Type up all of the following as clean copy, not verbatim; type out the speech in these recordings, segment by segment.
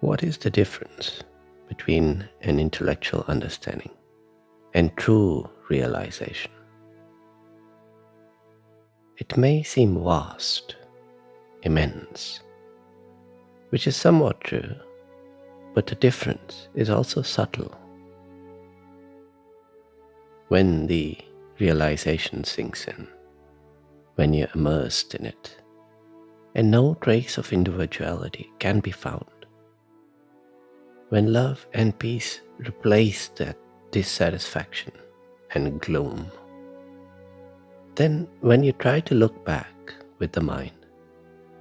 What is the difference between an intellectual understanding and true realization? It may seem vast, immense, which is somewhat true, but the difference is also subtle. When the realization sinks in, when you're immersed in it, and no trace of individuality can be found, when love and peace replace that dissatisfaction and gloom, then when you try to look back with the mind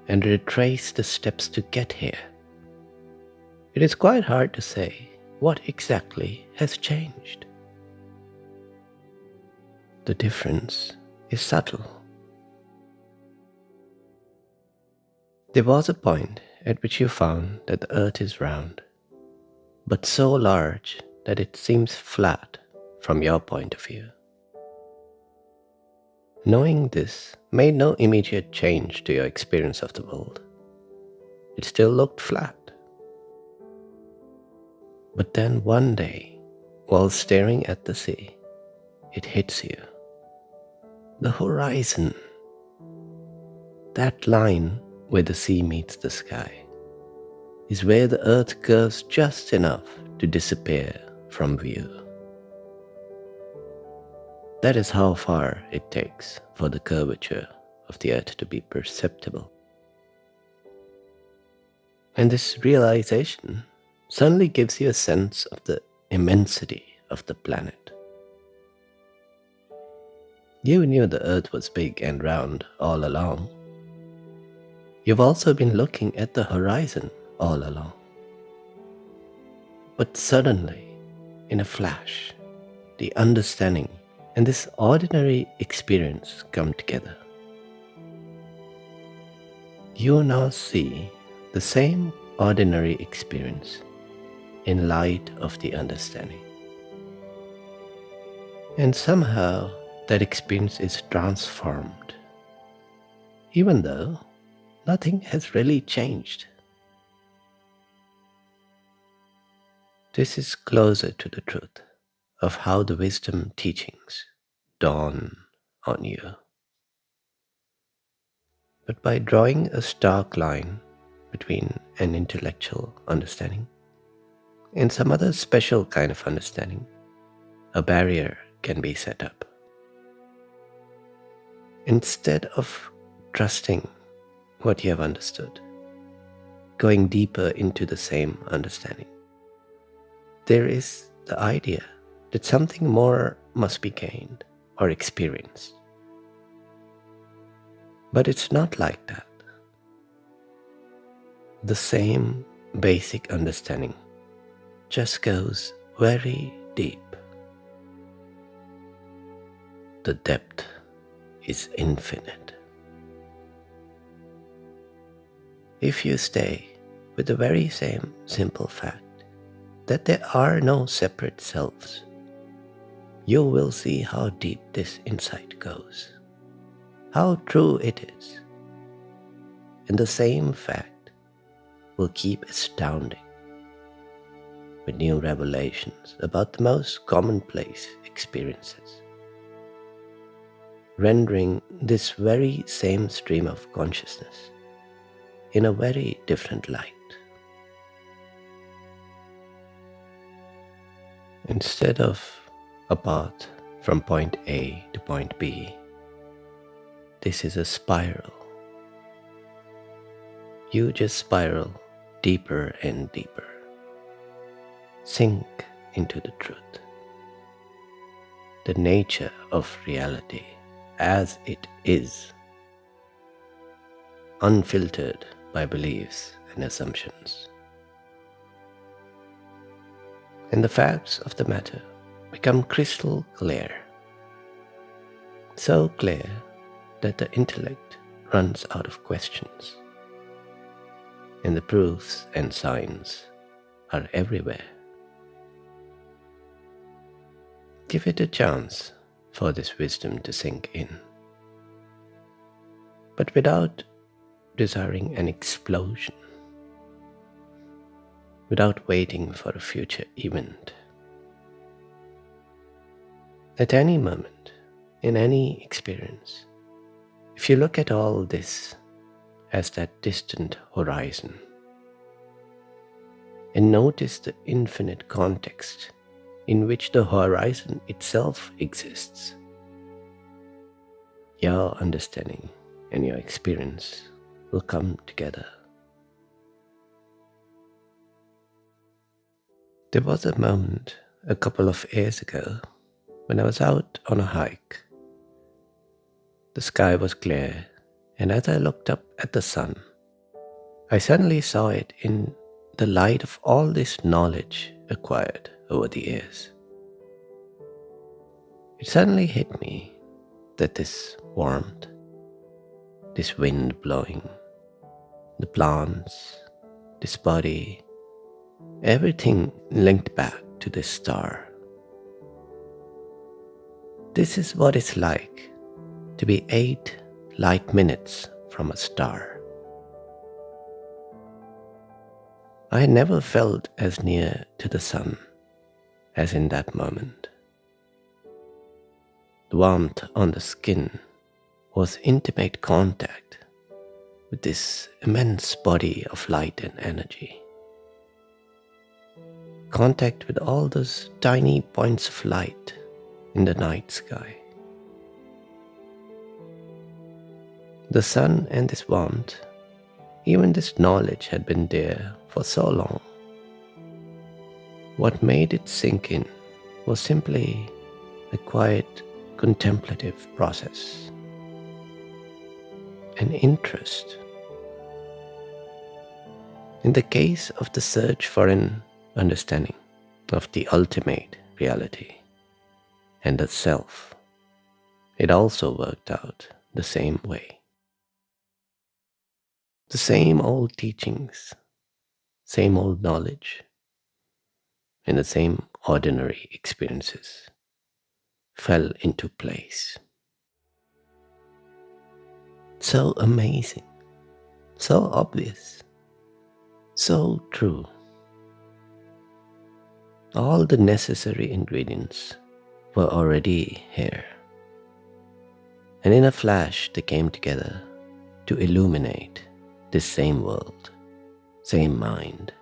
and retrace the steps to get here, it is quite hard to say what exactly has changed. The difference is subtle. There was a point at which you found that the earth is round, but so large that it seems flat from your point of view. Knowing this made no immediate change to your experience of the world. It still looked flat. But then one day, while staring at the sea, it hits you. The horizon, that line where the sea meets the sky, is where the earth curves just enough to disappear from view. That is how far it takes for the curvature of the earth to be perceptible. And this realization suddenly gives you a sense of the immensity of the planet. You knew the earth was big and round all along. You've also been looking at the horizon all along. But suddenly, in a flash, the understanding and this ordinary experience come together. You now see the same ordinary experience in light of the understanding. And somehow that experience is transformed, even though nothing has really changed. This is closer to the truth of how the wisdom teachings dawn on you. But by drawing a stark line between an intellectual understanding and some other special kind of understanding, a barrier can be set up. Instead of trusting what you have understood, going deeper into the same understanding, there is the idea that something more must be gained or experienced. But it's not like that. The same basic understanding just goes very deep. The depth is infinite. If you stay with the very same simple fact that there are no separate selves, you will see how deep this insight goes, how true it is. And the same fact will keep astounding with new revelations about the most commonplace experiences, rendering this very same stream of consciousness in a very different light. Instead of a path from point A to point B, this is a spiral. You just spiral deeper and deeper. Sink into the truth, the nature of reality as it is, unfiltered by beliefs and assumptions. And the facts of the matter become crystal clear, so clear that the intellect runs out of questions, and the proofs and signs are everywhere. Give it a chance for this wisdom to sink in, but without desiring an explosion. without waiting for a future event. At any moment, in any experience, if you look at all this as that distant horizon and notice the infinite context in which the horizon itself exists, your understanding and your experience will come together. There was a moment a couple of years ago when I was out on a hike. The sky was clear, and as I looked up at the sun, I suddenly saw it in the light of all this knowledge acquired over the years. It suddenly hit me that this warmth, this wind blowing, the plants, this body, everything linked back to this star. This is what it's like to be 8 light minutes from a star. I had never felt as near to the sun as in that moment. The warmth on the skin was intimate contact with this immense body of light and energy. Contact with all those tiny points of light in the night sky. The sun and this warmth, even this knowledge had been there for so long. What made it sink in was simply a quiet, contemplative process, an interest. In the case of the search for an understanding of the ultimate reality and the self, it also worked out the same way. The same old teachings, same old knowledge, and the same ordinary experiences fell into place. So amazing, so obvious, so true. All the necessary ingredients were already here, and in a flash they came together to illuminate this same world, same mind,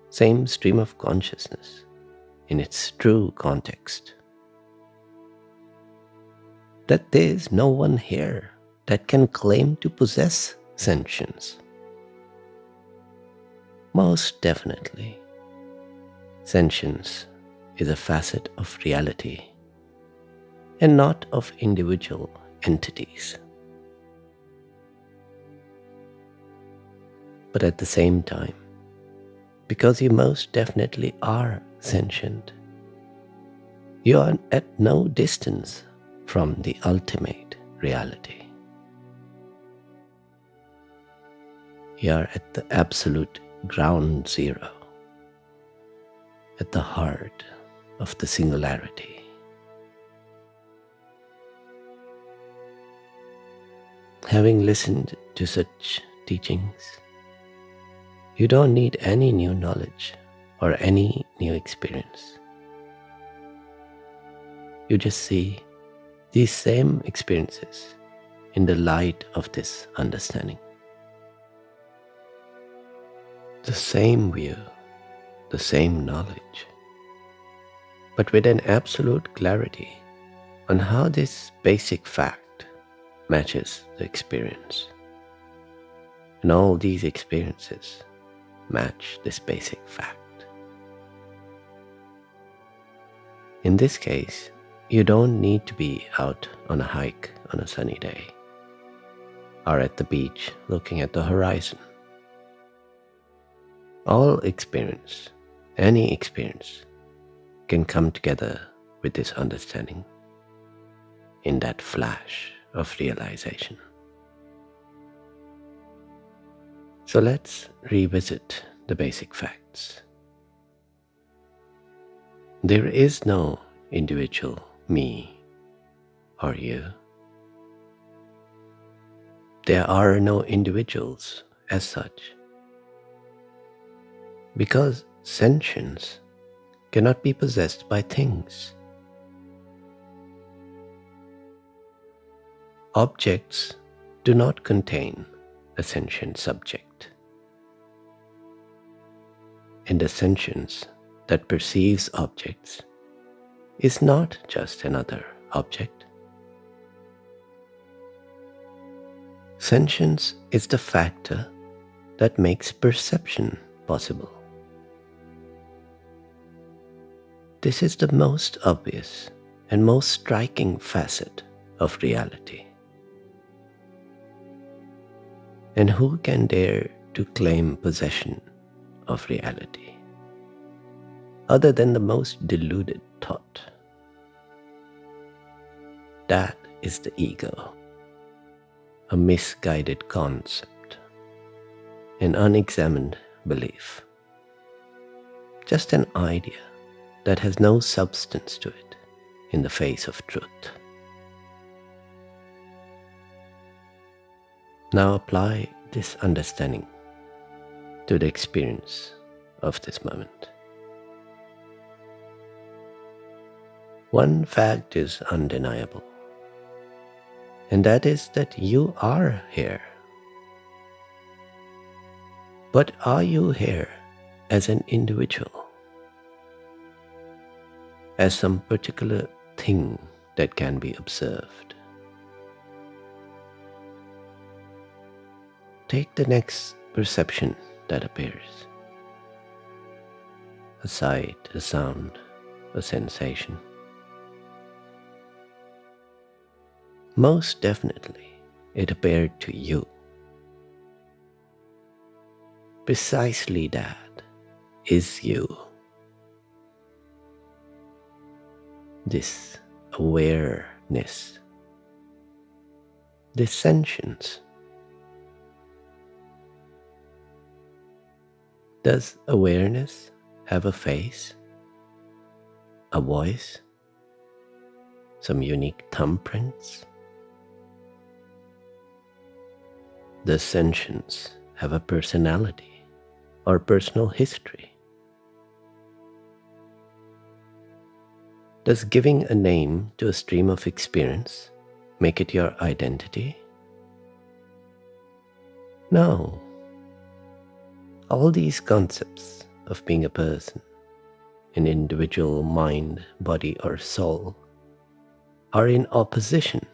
same stream of consciousness in its true context. That there is no one here that can claim to possess sentience. Most definitely, sentience is a facet of reality and not of individual entities. But at the same time, because you most definitely are sentient, you are at no distance from the ultimate reality. You are at the absolute ground zero, at the heart of the singularity. Having listened to such teachings, you don't need any new knowledge or any new experience. You just see these same experiences in the light of this understanding. The same view, the same knowledge, but with an absolute clarity on how this basic fact matches the experience. And all these experiences match this basic fact. In this case, you don't need to be out on a hike on a sunny day, or at the beach looking at the horizon. All experience, any experience, can come together with this understanding in that flash of realization. So let's revisit the basic facts. There is no individual me or you. There are no individuals as such, because sentience cannot be possessed by things. Objects do not contain a sentient subject, and the sentience that perceives objects is not just another object. Sentience is the factor that makes perception possible. This is the most obvious and most striking facet of reality. And who can dare to claim possession of reality other than the most deluded thought? That is the ego, a misguided concept, an unexamined belief, just an idea that has no substance to it in the face of truth. Now apply this understanding to the experience of this moment. One fact is undeniable, and that is that you are here. But are you here as an individual, as some particular thing that can be observed? Take the next perception that appears. A sight, a sound, a sensation. Most definitely, it appeared to you. Precisely that is you. This awareness, this sentience. Does awareness have a face, a voice, some unique thumbprints? Does sentience have a personality or personal history? Does giving a name to a stream of experience make it your identity? No. All these concepts of being a person, an individual mind, body, or soul, are in opposition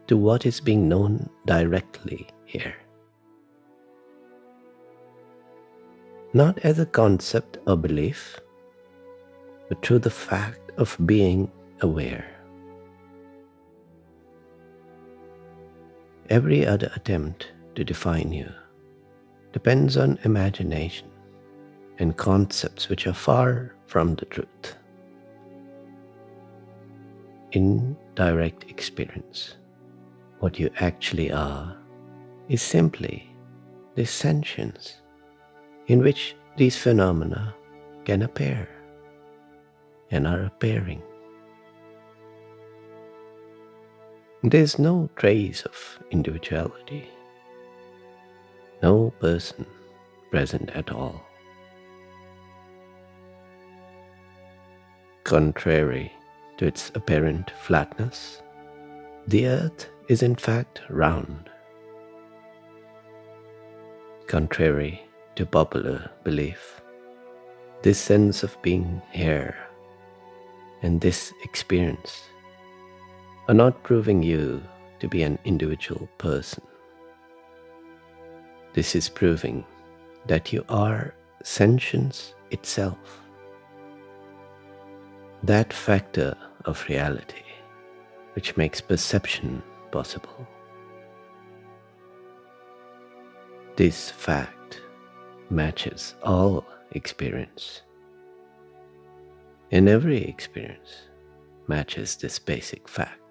to what is being known directly here. Not as a concept or belief, but through the fact of being aware. Every other attempt to define you depends on imagination and concepts which are far from the truth. In direct experience, what you actually are is simply this sentience in which these phenomena can appear and are appearing. There is no trace of individuality, no person present at all. Contrary to its apparent flatness, the earth is in fact round. Contrary to popular belief, this sense of being here and this experience are not proving you to be an individual person. This is proving that you are sentience itself, that factor of reality which makes perception possible. This fact matches all experience, and every experience matches this basic fact.